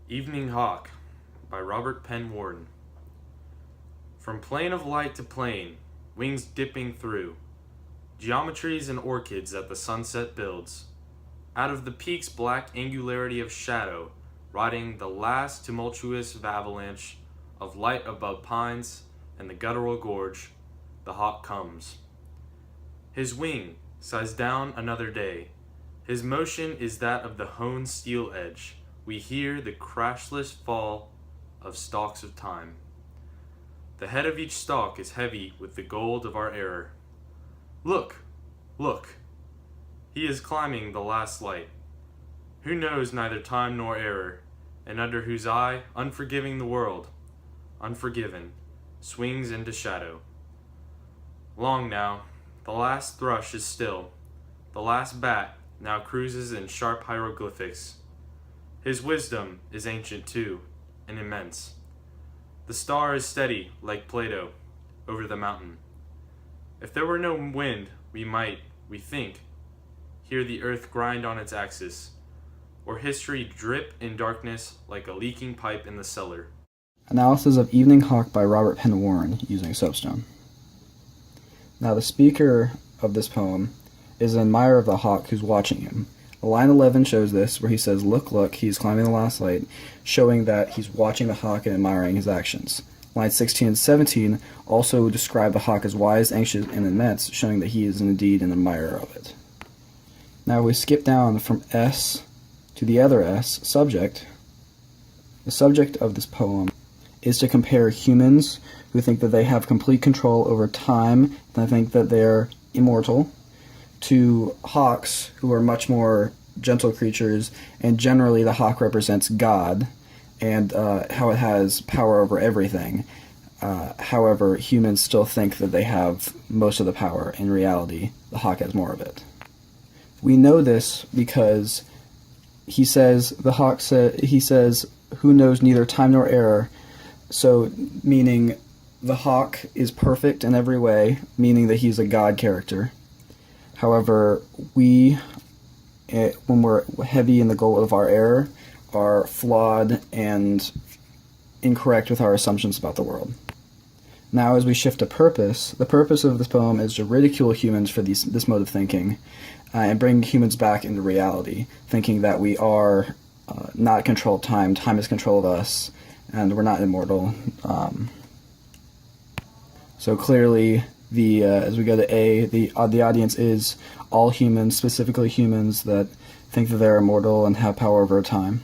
Evening Hawk by Robert Penn Warren. From plane of light to plane, wings dipping through, geometries and orchids that the sunset builds, out of the peak's black angularity of shadow, riding the last tumultuous avalanche of light above pines and the guttural gorge, the hawk comes. His wing sighs down another day. His motion is that of the honed steel edge. We hear the crashless fall of stalks of time. The head of each stalk is heavy with the gold of our error. Look, look, he is climbing the last light. Who knows neither time nor error, and under whose eye, unforgiving the world, unforgiven, swings into shadow. Long now, the last thrush is still. The last bat now cruises in sharp hieroglyphics. His wisdom is ancient too, and immense. The star is steady, like Plato, over the mountain. If there were no wind, we might, we think, hear the earth grind on its axis, or history drip in darkness like a leaking pipe in the cellar. Analysis of Evening Hawk by Robert Penn Warren using soapstone. Now the speaker of this poem is an admirer of the hawk who's watching him. Line 11 shows this, where he says, "Look, look, he's climbing the last light," showing that he's watching the hawk and admiring his actions. Lines 16 and 17 also describe the hawk as wise, anxious, and immense, showing that he is indeed an admirer of it. Now we skip down from S to the other S, subject. The subject of this poem is to compare humans who think that they have complete control over time and think that they're immortal, to hawks, who are much more gentle creatures, and generally the hawk represents God, and how it has power over everything. However, humans still think that they have most of the power. In reality, the hawk has more of it. We know this because he says, "Who knows neither time nor error," so meaning the hawk is perfect in every way, meaning that he's a God character. However, we, when we're heavy in the goal of our error, are flawed and incorrect with our assumptions about the world. Now, as we shift to purpose, the purpose of this poem is to ridicule humans for this mode of thinking and bring humans back into reality, thinking that we are not control of time, time is control of us, and we're not immortal. So clearly, as we go to A, the audience is all humans, specifically humans that think that they're immortal and have power over time.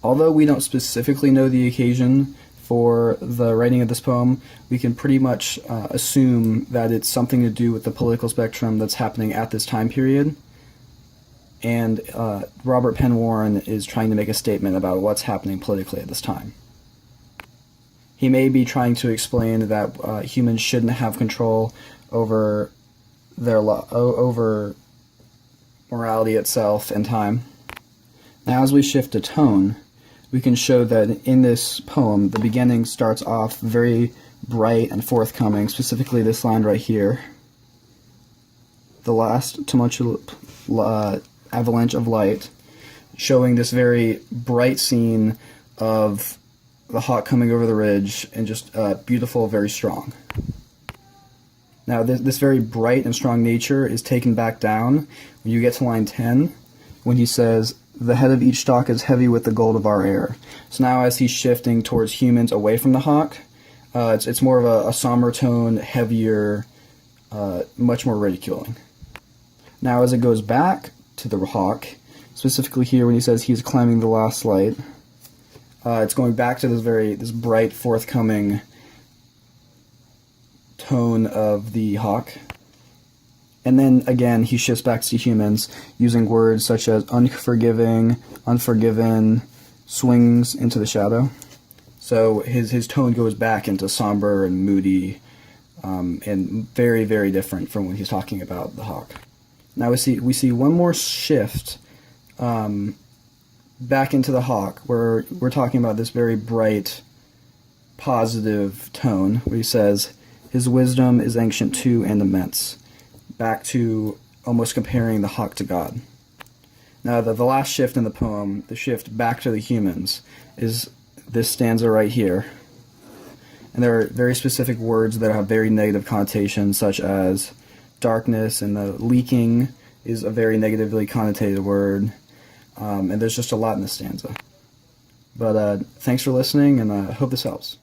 Although we don't specifically know the occasion for the writing of this poem, we can pretty much assume that it's something to do with the political spectrum that's happening at this time period. And Robert Penn Warren is trying to make a statement about what's happening politically at this time. He may be trying to explain that humans shouldn't have control over over morality itself and time. Now, as we shift to tone, we can show that in this poem, the beginning starts off very bright and forthcoming, specifically this line right here. The last tumultuous avalanche of light, showing this very bright scene of the hawk coming over the ridge, and just beautiful, very strong. Now, this very bright and strong nature is taken back down when you get to line 10, when he says, "The head of each stalk is heavy with the gold of our air." So now, as he's shifting towards humans away from the hawk, it's more of a somber tone, heavier, much more ridiculing. Now, as it goes back to the hawk, specifically here when he says he's climbing the last light, it's going back to this bright, forthcoming tone of the hawk. And then again, he shifts back to humans using words such as unforgiving, unforgiven, swings into the shadow. So his tone goes back into somber and moody, and very, very different from when he's talking about the hawk. Now we see one more shift back into the hawk, where we're talking about this very bright, positive tone, where he says, "His wisdom is ancient too and immense," back to almost comparing the hawk to God. Now, the last shift in the poem, the shift back to the humans, is this stanza right here. And there are very specific words that have very negative connotations, such as darkness, and the leaking is a very negatively connotated word. And there's just a lot in this stanza. But thanks for listening, and I hope this helps.